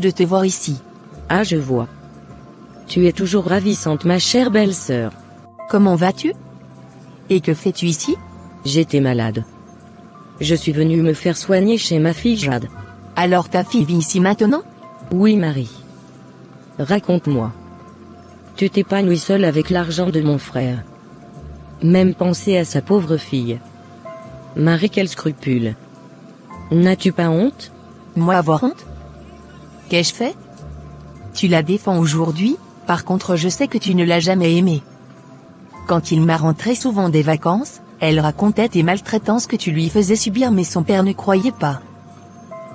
de te voir ici. Ah, je vois. Tu es toujours ravissante, ma chère belle-sœur. Comment vas-tu? Et que fais-tu ici? J'étais malade. Je suis venue me faire soigner chez ma fille Jade. Alors ta fille vit ici maintenant? Oui, Marie. Raconte-moi. Tu t'épanouis seule avec l'argent de mon frère. Même penser à sa pauvre fille. Marie, quel scrupule. N'as-tu pas honte? Moi avoir honte? Qu'ai-je fait? Tu la défends aujourd'hui, par contre je sais que tu ne l'as jamais aimée. Quand il m'a rentré souvent des vacances, elle racontait tes maltraitances que tu lui faisais subir, mais son père ne croyait pas.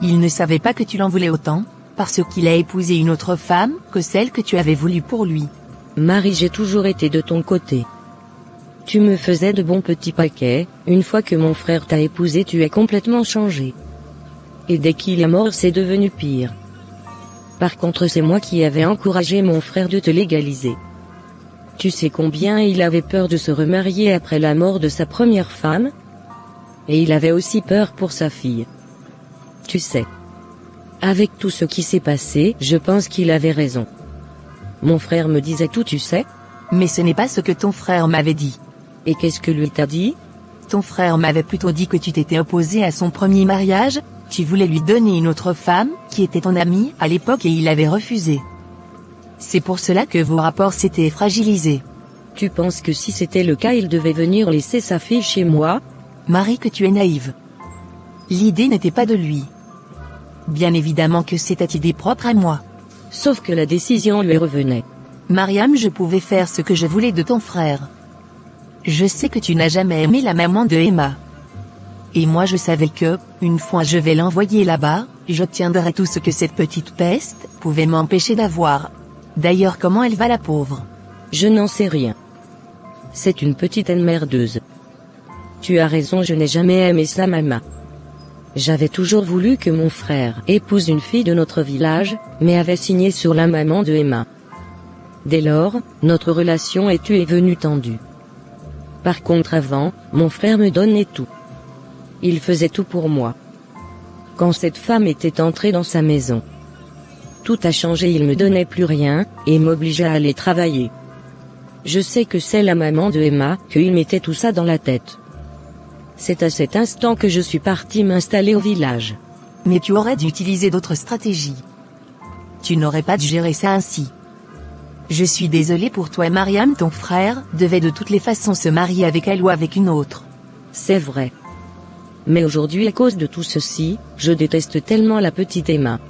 Il ne savait pas que tu l'en voulais autant, parce qu'il a épousé une autre femme que celle que tu avais voulu pour lui. Marie, j'ai toujours été de ton côté. Tu me faisais de bons petits paquets, une fois que mon frère t'a épousé tu es complètement changé. Et dès qu'il est mort c'est devenu pire. Par contre c'est moi qui avais encouragé mon frère de te légaliser. Tu sais combien il avait peur de se remarier après la mort de sa première femme? Et il avait aussi peur pour sa fille. Tu sais. Avec tout ce qui s'est passé, je pense qu'il avait raison. Mon frère me disait tout, tu sais. Mais ce n'est pas ce que ton frère m'avait dit. Et qu'est-ce que lui t'a dit? Ton frère m'avait plutôt dit que tu t'étais opposé à son premier mariage, tu voulais lui donner une autre femme, qui était ton amie à l'époque et il avait refusé. C'est pour cela que vos rapports s'étaient fragilisés. Tu penses que si c'était le cas il devait venir laisser sa fille chez moi? Marie, que tu es naïve. L'idée n'était pas de lui. Bien évidemment que c'était idée propre à moi. Sauf que la décision lui revenait. Mariam, je pouvais faire ce que je voulais de ton frère. Je sais que tu n'as jamais aimé la maman de Emma. Et moi je savais que, une fois je vais l'envoyer là-bas, j'obtiendrai tout ce que cette petite peste pouvait m'empêcher d'avoir. D'ailleurs comment elle va la pauvre? Je n'en sais rien. C'est une petite emmerdeuse. Tu as raison, je n'ai jamais aimé sa maman. J'avais toujours voulu que mon frère épouse une fille de notre village, mais avait signé sur la maman de Emma. Dès lors, notre relation est venue tendue. Par contre avant, mon frère me donnait tout. Il faisait tout pour moi. Quand cette femme était entrée dans sa maison, tout a changé, il me donnait plus rien, et m'obligeait à aller travailler. Je sais que c'est la maman de Emma, qu'il mettait tout ça dans la tête. C'est à cet instant que je suis partie m'installer au village. Mais tu aurais dû utiliser d'autres stratégies. Tu n'aurais pas dû gérer ça ainsi. Je suis désolée pour toi, Mariam, ton frère devait de toutes les façons se marier avec elle ou avec une autre. C'est vrai. Mais aujourd'hui à cause de tout ceci, je déteste tellement la petite Emma.